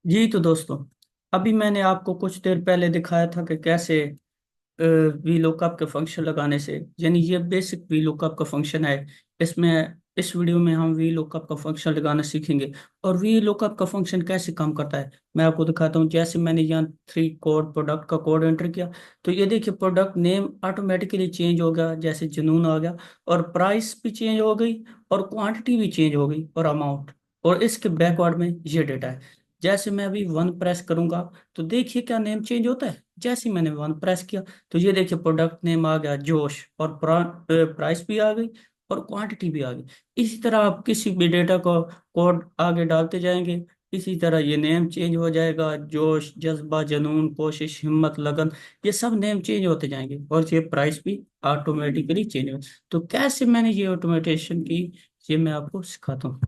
जी तो दोस्तों, अभी मैंने आपको कुछ देर पहले दिखाया था कि कैसे वी लुकअप के फंक्शन लगाने से, यानी ये बेसिक वी लुकअप का फंक्शन है। इसमें इस वीडियो में हम वी लुकअप का फंक्शन लगाना सीखेंगे। और वी लुकअप का फंक्शन कैसे काम करता है मैं आपको दिखाता हूँ। जैसे मैंने यहाँ थ्री कोड प्रोडक्ट का कोड एंटर किया, तो ये देखिए प्रोडक्ट नेम ऑटोमेटिकली चेंज हो गया, जैसे जुनून आ गया। और प्राइस भी चेंज हो गई, और क्वांटिटी भी चेंज हो गई, और अमाउंट। और इसके बैकवर्ड में ये डेटा है। जैसे मैं अभी वन प्रेस करूंगा, तो देखिए क्या नेम चेंज होता है। जैसे ही मैंने वन प्रेस किया, तो ये देखिए प्रोडक्ट नेम आ गया जोश, और प्राइस भी आ गई, और क्वांटिटी भी आ गई। इसी तरह आप किसी भी डेटा को कोड आगे डालते जाएंगे, इसी तरह ये नेम चेंज हो जाएगा। जोश, जज्बा, जुनून, कोशिश, हिम्मत, लगन, ये सब नेम चेंज होते जाएंगे, और ये प्राइस भी ऑटोमेटिकली चेंज हो। तो कैसे मैंने ये ऑटोमेटेशन की, ये मैं आपको सिखाता हूँ।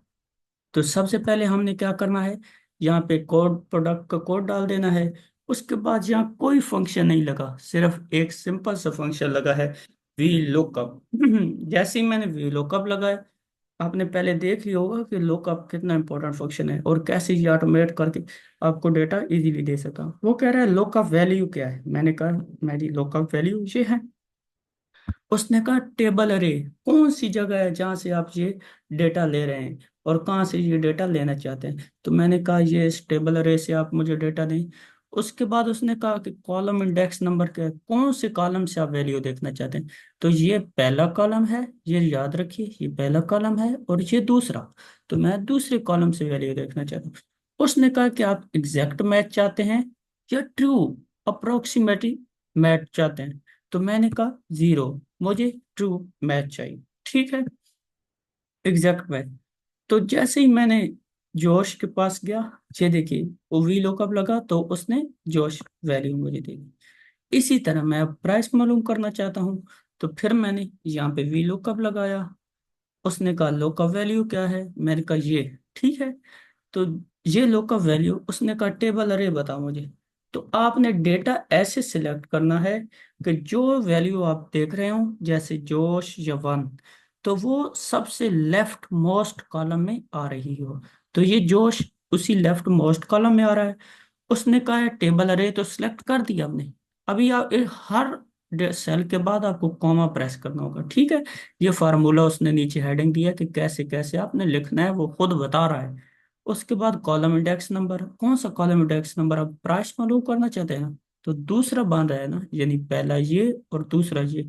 तो सबसे पहले हमने क्या करना है, यहाँ पे कोड प्रोडक्ट का कोड डाल देना है। उसके बाद यहाँ कोई फंक्शन नहीं लगा, सिर्फ एक सिंपल सा फंक्शन लगा है, वी लुकअप। जैसे ही मैंने वी लुकअप लगाया, आपने पहले देख लिया होगा कि लुकअप कितना इंपॉर्टेंट फंक्शन है, और कैसे ये ऑटोमेट करके आपको डेटा इजीली दे सकता हूँ। वो कह रहा है लुकअप वैल्यू क्या है, मैंने कहा मेरी लुकअप वैल्यू ये है। उसने कहा टेबल अरे, कौन सी जगह है जहां से आप ये डेटा ले रहे हैं, और कहाँ से ये डेटा लेना चाहते हैं। तो मैंने कहा ये इस टेबल अरे से आप मुझे डेटा दें। उसके बाद उसने कहा कि कॉलम इंडेक्स नंबर क्या है, कौन से कॉलम से आप वैल्यू देखना चाहते हैं। तो ये पहला कॉलम है, ये याद रखिए, ये पहला कॉलम है, और ये दूसरा। तो मैं दूसरे कॉलम से वैल्यू देखना चाहता हूँ। उसने कहा कि आप एग्जैक्ट मैच चाहते हैं या ट्रू अप्रोक्सीमेटली मैच चाहते हैं। तो मैंने कहा जीरो, मुझे ट्रू मैच चाहिए। ठीक है, एग्जैक्ट मैच। तो जैसे ही मैंने जोश के पास गया, ये देखिए वो वी लुकअप लगा, तो उसने जोश वैल्यू मुझे दे दी। इसी तरह मैं अब प्राइस मालूम करना चाहता हूँ, तो फिर मैंने यहाँ पे वी लुकअप लगाया। उसने कहा लुकअप वैल्यू क्या है, मैंने कहा ये। ठीक है, तो ये लोकल वैल्यू, उसने कहा टेबल अरे बता मुझे। तो आपने डेटा ऐसे सिलेक्ट करना है कि जो वैल्यू आप देख रहे हो, जैसे जोश या वन, तो वो सबसे लेफ्ट मोस्ट कॉलम में आ रही हो। तो ये जोश उसी लेफ्ट मोस्ट कॉलम में आ रहा है। उसने कहा है टेबल अरे, तो सिलेक्ट कर दिया हमने। अभी आप हर सेल के बाद आपको कॉमा प्रेस करना होगा। ठीक है, ये फार्मूला उसने नीचे हेडिंग दिया कि कैसे कैसे आपने लिखना है, वो खुद बता रहा है। उसके बाद कॉलम इंडेक्स नंबर, कौन सा कॉलम इंडेक्स नंबर आप प्राइस मालूम करना चाहते हैं ना, तो दूसरा बांध रहा है ना, यानी पहला ये और दूसरा ये।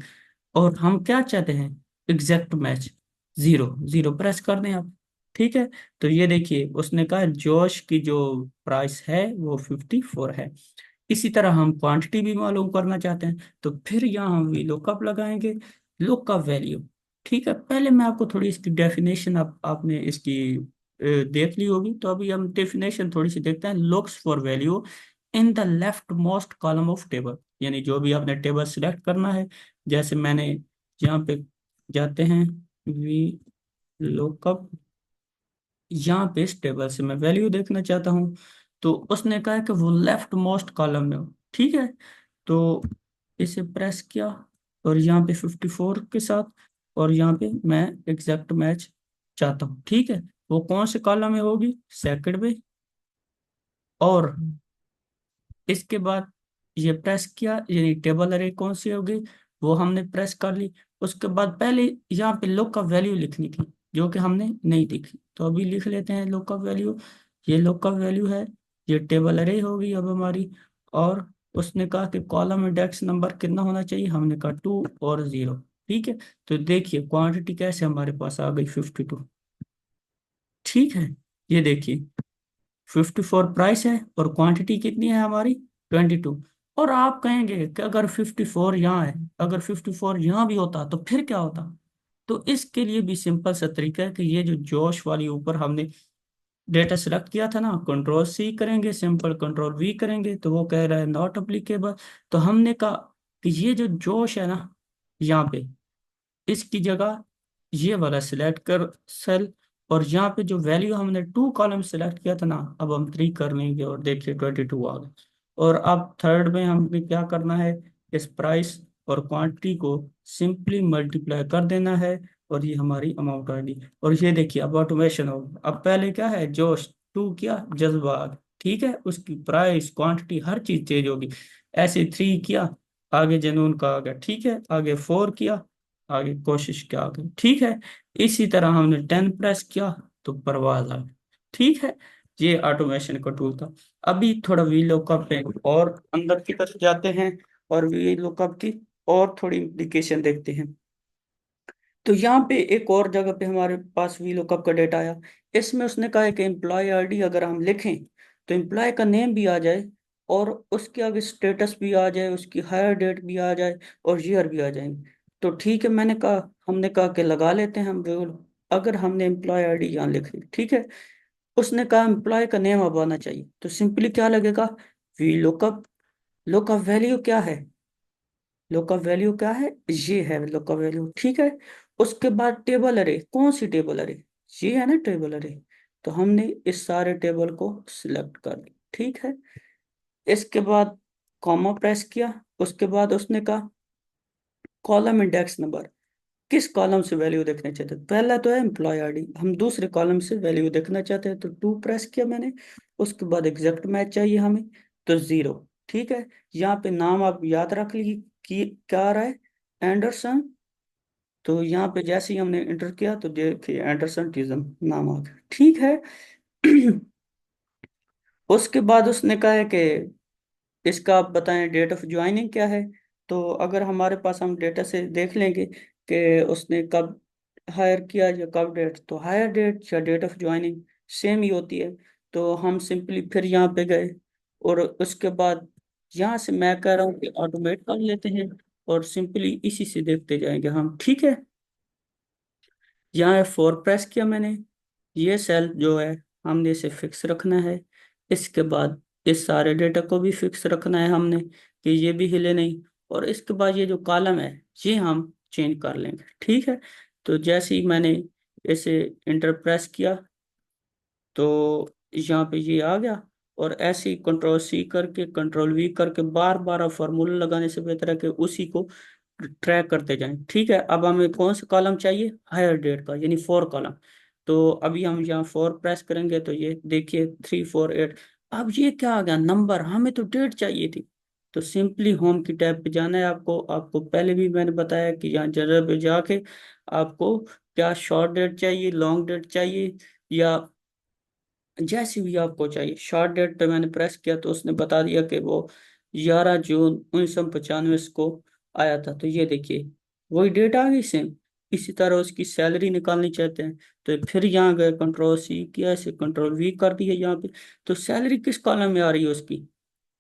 और हम क्या चाहते हैं, exact match, zero zero press कर दें आप। ठीक है, तो ये देखिए उसने कहा जोश की जो प्राइस है वो 54 है। इसी तरह हम क्वांटिटी भी मालूम करना चाहते हैं, तो फिर यहाँ हम वी लुकअप लगाएंगे, लुकअप वैल्यू। ठीक है, पहले मैं आपको थोड़ी इसकी डेफिनेशन, आपने इसकी देख ली होगी, तो अभी हम डेफिनेशन थोड़ी सी देखते हैं। Looks for value in the left most column of table, यानी जो भी आपने टेबल सिलेक्ट करना है। जैसे मैंने यहाँ पे जाते हैं, वी लुकअप, यहाँ पे इस टेबल से मैं वैल्यू देखना चाहता हूँ। तो उसने कहा है कि वो लेफ्ट मोस्ट कॉलम में हो। ठीक है, तो इसे प्रेस किया, और यहाँ पे 54 के साथ, और यहाँ पे मैं एग्जैक्ट मैच चाहता हूँ। ठीक है, वो कौन से कॉलम में होगी, सेकंड में। और इसके बाद ये प्रेस किया, यानी टेबल अरे कौन सी होगी, वो हमने प्रेस कर ली। उसके बाद पहले यहाँ पे लोकल वैल्यू लिखनी थी, जो कि हमने नहीं लिखी, तो अभी लिख लेते हैं लोकल वैल्यू। ये लोकल वैल्यू है, ये टेबल अरे होगी अब हमारी। और उसने कहा कि कॉलम इंडेक्स नंबर कितना होना चाहिए, हमने कहा टू और जीरो। ठीक है, तो देखिए क्वांटिटी कैसे हमारे पास आ गई 52। ठीक है, ये देखिए 54 प्राइस है, और क्वांटिटी कितनी है हमारी, 22। और आप कहेंगे कि अगर 54 यहाँ है, अगर 54 यहाँ भी होता तो फिर क्या होता। तो इसके लिए भी सिंपल सा तरीका है कि ये जो जोश वाली ऊपर हमने डेटा सेलेक्ट किया था ना, कंट्रोल सी करेंगे, सिंपल कंट्रोल वी करेंगे, तो वो कह रहा है नॉट अप्लीकेबल। तो हमने कहा कि ये जो जोश है ना, यहाँ पे इसकी जगह ये वाला सिलेक्ट कर सेल। और यहाँ पे जो वैल्यू हमने टू कॉलम सिलेक्ट किया था ना, अब हम थ्री कर लेंगे, और देखिए 22 आ गए। और अब थर्ड में हमें क्या करना है, इस प्राइस और क्वांटिटी को सिंपली मल्टीप्लाई कर देना है, और ये हमारी अमाउंट आ गई। और ये देखिए अब ऑटोमेशन होगा। अब पहले क्या है, जोश, टू किया, जज्बा आ गया। ठीक है, उसकी प्राइस क्वांटिटी हर चीज चेंज होगी। ऐसे 3 किया, आगे जनून का आ गया, ठीक है, आगे 4 किया, आगे कोशिश क्या आ गई, ठीक है। इसी तरह हमने 10 प्रेस किया तो परवाज आ गई, ठीक है। ये ऑटोमेशन का टूल था। अभी थोड़ा वी लुकअप पे और अंदर की तरफ जाते हैं और वी लुकअप की और थोड़ी इंप्लीकेशन देखते हैं। तो यहाँ पे एक और जगह पे हमारे पास वी लुकअप का डेटा आया। इसमें उसने कहा है कि एम्प्लॉय आईडी अगर हम लिखें तो एम्प्लॉय का नेम भी आ जाए और उसके आगे स्टेटस भी आ जाए, उसकी हायर डेट भी आ जाए और ईयर भी आ जाएंगे। तो ठीक है, हमने कहा कि लगा लेते हैं हम रूल। अगर हमने एम्प्लॉय आईडी यहाँ लिख ली, ठीक है, उसने कहा एम्प्लॉय का नेम अब आना चाहिए, तो सिंपली क्या लगेगा, वी लुकअप। लुकअप वैल्यू क्या है, लोकल वैल्यू क्या है, ये है लोकल वैल्यू, ठीक है। उसके बाद टेबल अरे, कौन सी टेबल अरे, ये है ना टेबल अरे। तो हमने इस सारे टेबल को सिलेक्ट कर लिया, ठीक है। इसके बाद कॉमा प्रेस किया। उसके बाद उसने कहा कॉलम इंडेक्स नंबर, किस कॉलम से वैल्यू देखना चाहते हैं, पहला तो है एम्प्लॉय आईडी, हम दूसरे कॉलम से वैल्यू देखना चाहते हैं तो 2 प्रेस किया मैंने। उसके बाद एग्जैक्ट मैच चाहिए हमें, तो 0, ठीक है। यहाँ पे नाम आप याद रख लीजिए कि क्या आ रहा है, एंडरसन। तो यहाँ पे जैसे ही हमने इंटर किया तो देखिए एंडरसन टिज्म नाम आ गया, ठीक है। उसके बाद उसने कहा है कि इसका आप बताएं डेट ऑफ ज्वाइनिंग क्या है। तो अगर हमारे पास, हम डेटा से देख लेंगे कि उसने कब हायर किया या कब डेट, तो हायर डेट या डेट ऑफ ज्वाइनिंग सेम ही होती है। तो हम सिंपली फिर यहाँ पे गए और उसके बाद यहाँ से मैं कह रहा हूँ कि ऑटोमेट कर लेते हैं और सिंपली इसी से देखते जाएंगे हम, ठीक है। यहाँ 4 प्रेस किया मैंने। ये सेल जो है हमने इसे फिक्स रखना है। इसके बाद इस सारे डेटा को भी फिक्स रखना है हमने कि ये भी हिले नहीं। और इसके बाद ये जो कॉलम है ये हम चेंज कर लेंगे, ठीक है। तो जैसे ही मैंने इसे इंटर प्रेस किया तो यहाँ पे ये आ गया। और ऐसे ही कंट्रोल सी करके कंट्रोल वी करके बार बार फार्मूला लगाने से बेहतर है कि उसी को ट्रैक करते जाएं, ठीक है। अब हमें कौन सा कॉलम चाहिए, हायर डेट का, यानी 4 कॉलम। तो अभी हम यहाँ 4 प्रेस करेंगे तो ये देखिए 348। अब ये क्या आ गया नंबर, हमें तो डेट चाहिए थी। तो सिंपली होम की टैब पे जाना है आपको। आपको पहले भी मैंने बताया कि यहाँ जनरल पे जाके आपको क्या शॉर्ट डेट चाहिए, लॉन्ग डेट चाहिए, या जैसी भी आपको चाहिए। शॉर्ट डेट पे मैंने प्रेस किया तो उसने बता दिया कि वो 11 जून 1995 को आया था। तो ये देखिए वही डेट आ गई सेम। इसी तरह उसकी सैलरी निकालनी चाहते हैं तो फिर यहाँ गए, कंट्रोल सी किया, इसे कंट्रोल वी कर दिया यहाँ पे। तो सैलरी किस कॉलम में आ रही है उसकी,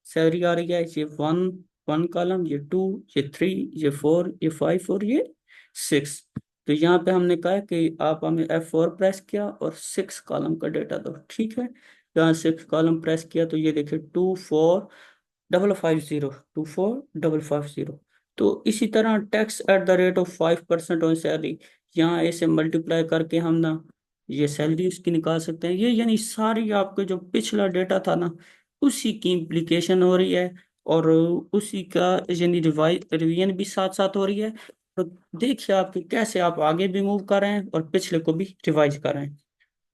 सैलरी आ रही है ये 1 1 कॉलम, ये 2, ये 3, ये 4, ये 5 और ये 6। तो यहाँ पे हमने कहा है कि आप हमें F4 प्रेस किया और 6 कॉलम का डेटा दो, ठीक है। यहाँ 6 कॉलम प्रेस किया तो ये देखिए 24,550, 24,550। तो इसी तरह tax at the rate of 5% on salary, यहाँ ऐसे मल्टीप्लाई करके हम ना ये सैलरी उसकी निकाल सकते हैं। ये यानी सारी आपके जो पिछला डेटा था ना उसी की इम्प्लीकेशन हो रही है और उसी का यानी रिवीजन भी साथ साथ हो रही है। तो देखिए आप कि कैसे आप आगे भी मूव कर रहे हैं और पिछले को भी रिवाइज कर रहे हैं।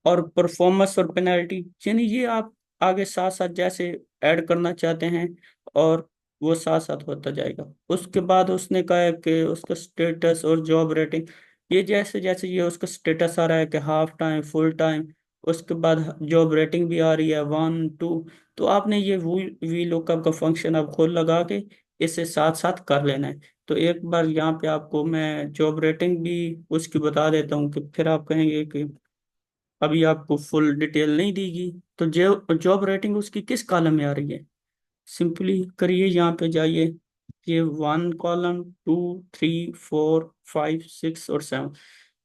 और परफॉर्मेंस और पेनल्टी, यानी ये आप आगे साथ साथ जैसे ऐड करना चाहते हैं और वो साथ साथ होता जाएगा। उसके बाद उसने कहा है कि उसका स्टेटस और जॉब रेटिंग, ये जैसे जैसे ये उसका स्टेटस आ रहा है कि हाफ टाइम, फुल टाइम, उसके बाद जॉब रेटिंग भी आ रही है 1 2। तो आपने ये वी लुकअप का फंक्शन आप खुद लगा के इसे साथ साथ कर लेना है। तो एक बार यहाँ पे आपको मैं जॉब रेटिंग भी उसकी बता देता हूँ कि फिर आप कहेंगे कि अभी आपको फुल डिटेल नहीं देगी। तो जो जॉब रेटिंग उसकी किस कॉलम में आ रही है, सिंपली करिए यहाँ पे जाइए, ये 1 कॉलम, 2 3 4 5 6 और 7।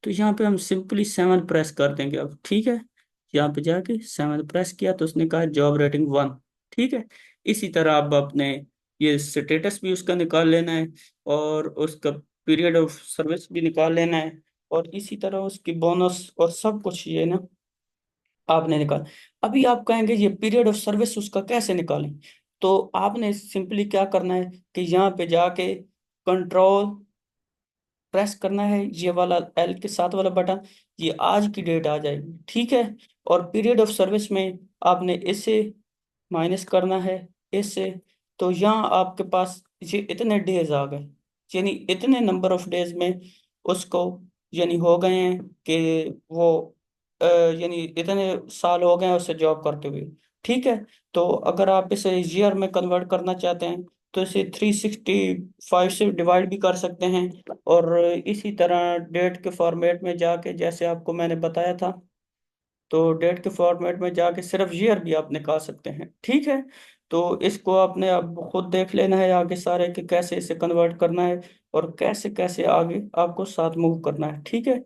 तो यहाँ पे हम सिंपली 7 प्रेस कर देंगे अब, ठीक है। यहाँ पे जाके 7 प्रेस किया तो उसने कहा जॉब रेटिंग 1, ठीक है। इसी तरह अब अपने ये स्टेटस भी उसका निकाल लेना है और उसका पीरियड ऑफ सर्विस भी निकाल लेना है और इसी तरह उसकी बोनस और सब कुछ ये ना आपने निकाल। अभी आप कहेंगे ये पीरियड ऑफ सर्विस उसका कैसे निकालें। तो आपने सिंपली क्या करना है कि यहाँ पे जाके कंट्रोल प्रेस करना है, ये वाला एल के साथ वाला बटन, ये आज की डेट आ जाएगी, ठीक है। और पीरियड ऑफ सर्विस में आपने इसे माइनस करना है इससे। तो यहाँ आपके पास ये इतने डेज आ गए, यानी इतने नंबर ऑफ डेज में उसको यानी हो गए हैं कि वो यानी इतने साल हो गए हैं उसे जॉब करते हुए। ठीक है। तो अगर आप इसे ईयर में कन्वर्ट करना चाहते हैं तो इसे 365 से डिवाइड भी कर सकते हैं, और इसी तरह डेट के फॉर्मेट में जाके जैसे आपको मैंने बताया था, तो डेट के फॉर्मेट में जाके सिर्फ ईयर भी आप निकाल सकते हैं। ठीक है। तो इसको आपने अब खुद देख लेना है आगे सारे कि कैसे इसे कन्वर्ट करना है और कैसे कैसे आगे आपको साथ मूव करना है। ठीक है।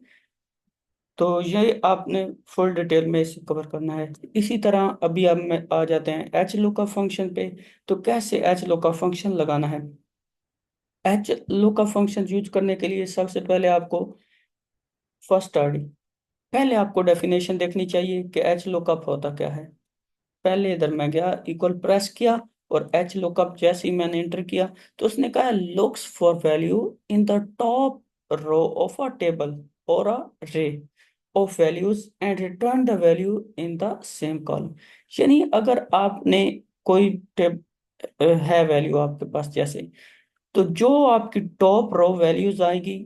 तो ये आपने फुल डिटेल में इसे कवर करना है। इसी तरह अभी अब में आ जाते हैं एच लुकअप फंक्शन पे। तो कैसे एच लुकअप फंक्शन लगाना है। एच लुकअप फंक्शन यूज करने के लिए सबसे पहले आपको फर्स्ट आरडी, पहले आपको डेफिनेशन देखनी चाहिए कि एच लुकअप होता क्या है। पहले इधर मैं गया, इक्वल प्रेस किया, और एच लुकअप जैसे ही मैंने एंटर किया तो उसने कहा looks for value in the top row of a table और array of values and return the value in the same column. यानी अगर आपने कोई टेब है वैल्यू आपके पास जैसे, तो जो आपकी टॉप रो वैल्यूज आएगी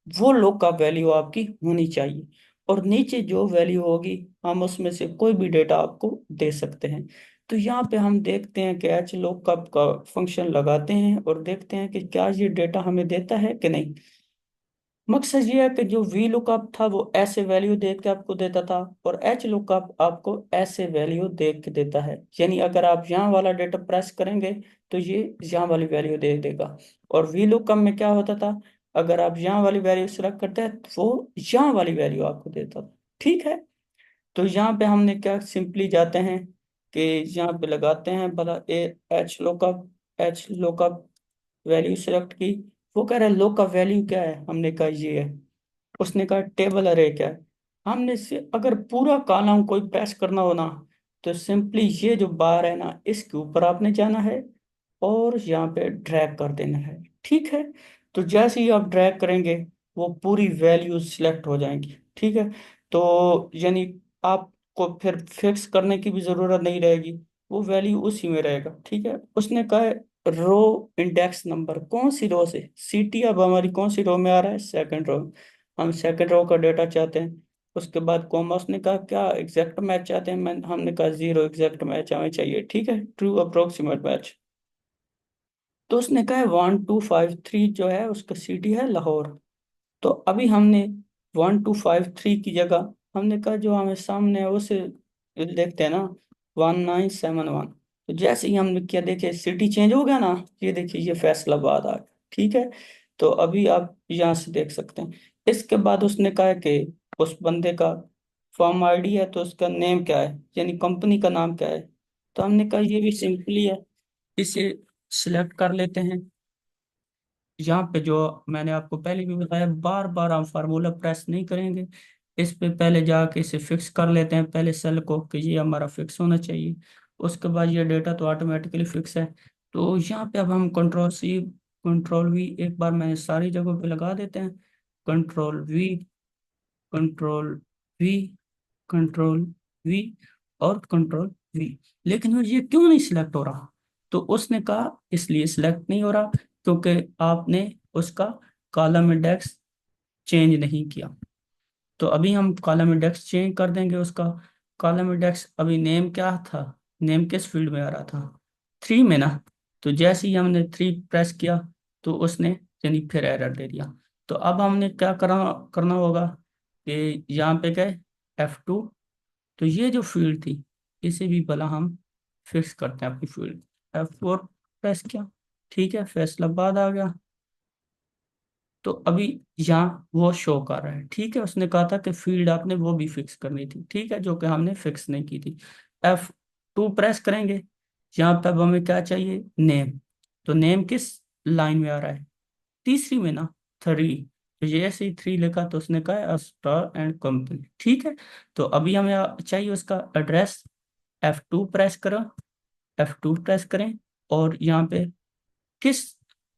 वो लुकअप वैल्यू आपकी होनी चाहिए, और नीचे जो वैल्यू होगी हम उसमें से कोई भी डेटा आपको दे सकते हैं। तो यहाँ पे हम देखते हैं कि एच लुकअप का फंक्शन लगाते हैं और देखते हैं कि क्या ये डेटा हमें देता है कि नहीं। मकसद ये है कि जो वी लुकअप था वो ऐसे वैल्यू देख के आपको देता था, और एच लुकअप आपको ऐसे वैल्यू देख के देता है। यानी अगर आप यहाँ वाला डेटा प्रेस करेंगे तो ये यहाँ वाली वैल्यू दे देगा। और वी लुकअप में क्या होता था, अगर आप यहाँ वाली वैल्यू सिलेक्ट करते हैं तो वो यहाँ वाली वैल्यू आपको देता था। ठीक है। तो यहाँ पे हमने क्या सिंपली जाते हैं कि यहाँ पे लगाते हैं भला A H lookup value select की। वो कह रहा है लुकअप वैल्यू क्या है, हमने कहा ये है। उसने कहा टेबल अरे क्या है। हमने से अगर पूरा कॉलम कोई प्रेस करना हो ना, तो सिंपली ये जो बार है ना इसके ऊपर आपने जाना है और यहाँ पे ड्रैग कर देना है। ठीक है। तो जैसे ही आप ड्रैग करेंगे वो पूरी वैल्यू सिलेक्ट हो जाएंगी। ठीक है। तो यानी आपको फिर फिक्स करने की भी जरूरत नहीं रहेगी, वो वैल्यू उसी में रहेगा। ठीक है। उसने कहा है रो इंडेक्स नंबर कौन सी रो से, सीटी अब हमारी कौन सी रो में आ रहा है, सेकंड रो। हम सेकंड रो का डेटा चाहते हैं। उसके बाद कॉमा, उसने कहा क्या एग्जैक्ट मैच चाहते हैं, हमने कहा जीरो एग्जैक्ट मैच हमें चाहिए। ठीक है, ट्रू अप्रोक्सीमेट मैच। तो उसने कहा है 1253 जो है उसका सिटी है लाहौर। तो अभी हमने 1253 की जगह हमने कहा जो हमें सामने है उसे देखते हैं ना, 1971। तो जैसे ही हमने किया देखिए सिटी चेंज हो गया ना, ये देखिए ये फैसलाबाद आ गया। ठीक है। तो अभी आप यहाँ से देख सकते हैं। इसके बाद उसने कहा है कि उस बंदे का फॉर्म आईडी है तो उसका नेम क्या है, यानी कंपनी का नाम क्या है। तो हमने कहा ये भी सिंपली है, इसे सिलेक्ट कर लेते हैं। यहाँ पे जो मैंने आपको पहले भी बताया, बार बार हम फार्मूला प्रेस नहीं करेंगे। इस पे पहले जाके इसे फिक्स कर लेते हैं पहले सेल को कि ये हमारा फिक्स होना चाहिए। उसके बाद ये डेटा तो ऑटोमेटिकली फिक्स है। तो यहाँ पे अब हम कंट्रोल सी कंट्रोल वी एक बार मैंने सारी जगहों पे लगा देते हैं। Control we, control we, control we और कंट्रोल वी। लेकिन ये क्यों नहीं सिलेक्ट हो रहा। तो उसने कहा इसलिए सिलेक्ट नहीं हो रहा क्योंकि आपने उसका कॉलम इंडेक्स चेंज नहीं किया। तो अभी हम कॉलम इंडेक्स चेंज कर देंगे उसका। कॉलम इंडेक्स अभी नेम क्या था, नेम किस फील्ड में आ रहा था, थ्री में ना। तो जैसे ही हमने थ्री प्रेस किया तो उसने यानी फिर एरर दे दिया। तो अब हमने क्या करना करना होगा कि यहाँ पे गए F2। तो ये जो फील्ड थी इसे भी भला हम फिक्स करते हैं अपनी फील्ड। F4 प्रेस किया। ठीक है, फैसलाबाद आ गया। तो अभी यहाँ वो शो कर रहा है। ठीक है, उसने कहा था कि फील्ड आपने वो भी फिक्स करनी थी। ठीक है, जो कि हमने फिक्स नहीं की थी। F2 प्रेस करेंगे। यहाँ पे अब हमें क्या चाहिए, नेम। तो नेम किस लाइन में आ रहा है, तीसरी में ना, थ्री। तो ये ऐसे ही थ्री लिखा तो उसने कहा है स्टार एंड कंपनी। ठीक है। तो अभी हमें चाहिए उसका एड्रेस। F2 प्रेस करो, F2 प्रेस करें, और यहाँ पे किस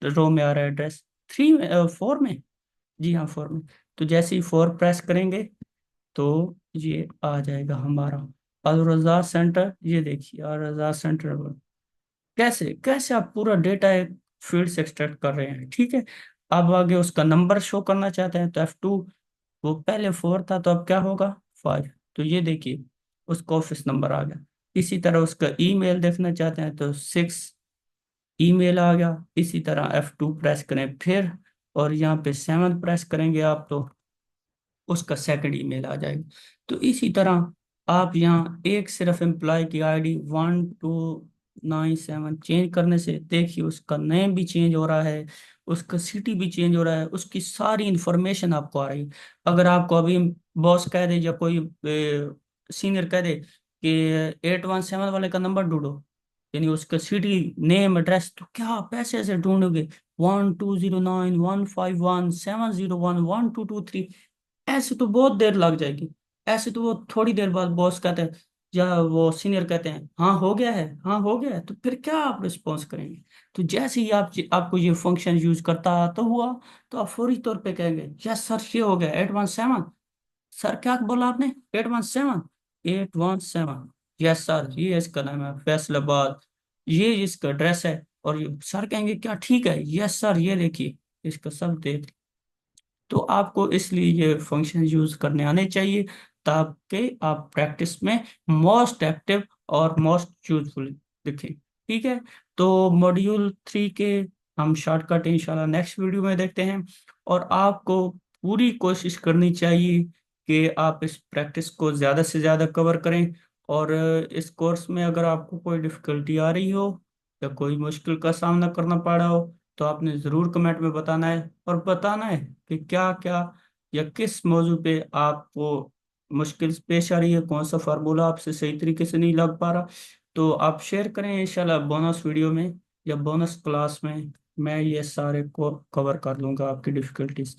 रो में आ रहा है एड्रेस, थ्री में, फोर में। जी हाँ, फोर में। तो जैसे ही फोर प्रेस करेंगे तो ये आ जाएगा हमारा अल रजा सेंटर, ये देखिए अल रजा सेंटर। कैसे कैसे आप पूरा डेटा एक फील्ड से एक्सट्रैक्ट कर रहे हैं, ठीक है। अब आगे उसका नंबर शो करना चाहते हैं तो F2, वो पहले 4 था तो अब क्या होगा 5। तो ये देखिए उसका ऑफिस नंबर आ गया। इसी तरह उसका ईमेल देखना चाहते हैं तो 6 ईमेल आ गया। इसी तरह F2 प्रेस करें फिर, और यहाँ पे 7 प्रेस करेंगे आप तो उसका सेकंड ईमेल आ जाएगा। तो इसी तरह आप यहाँ एक सिर्फ एम्प्लॉय की आईडी 1297 चेंज करने से देखिए उसका नेम भी चेंज हो रहा है, उसका सिटी भी चेंज हो रहा है, उसकी सारी इंफॉर्मेशन आपको आ रही है। अगर आपको अभी बॉस कह दे या कोई सीनियर कह दे कि 817 वाले का नंबर ढूंढो, यानी उसका सिटी नेम एड्रेस, तो क्या आप ऐसे ऐसे ढूंढोगे 1209 151 701 1223, ऐसे तो बहुत देर लग जाएगी। ऐसे तो वो थोड़ी देर बाद बॉस कहते हैं या वो सीनियर कहते हैं हाँ हो गया है, हाँ हो गया है, तो फिर क्या आप रिस्पॉन्स करेंगे। तो जैसे ही आपको ये फंक्शन यूज करता तो हुआ, तो आप फौरी तौर पे कहेंगे यस सर ये हो गया 817। सर क्या बोला आपने 817, 817, यस सर ये इसका नाम है फैसलाबाद, ये इसका एड्रेस है। और ये सर कहेंगे क्या ठीक है, यस सर ये देखिए इसका सब देख। तो आपको इसलिए ये फंक्शन यूज करने आने चाहिए ताकि आप प्रैक्टिस में मोस्ट एक्टिव और मोस्ट यूजफुल दिखें, ठीक है। तो मॉड्यूल 3 के हम शॉर्टकट इंशाल्लाह नेक्स्ट वीडियो में देखते हैं। और आपको पूरी कोशिश करनी चाहिए कि आप इस प्रैक्टिस को ज़्यादा से ज़्यादा कवर करें। और इस कोर्स में अगर आपको कोई डिफ़िकल्टी आ रही हो या कोई मुश्किल का सामना करना पड़ रहा हो, तो आपने ज़रूर कमेंट में बताना है, और बताना है कि क्या क्या या किस मौजू पे आपको मुश्किल पेश आ रही है, कौन सा फार्मूला आपसे सही तरीके से नहीं लग पा रहा। तो आप शेयर करें, इंशाल्लाह बोनस वीडियो में या बोनस क्लास में मैं ये सारे को कवर कर लूँगा आपकी डिफ़िकल्टीज।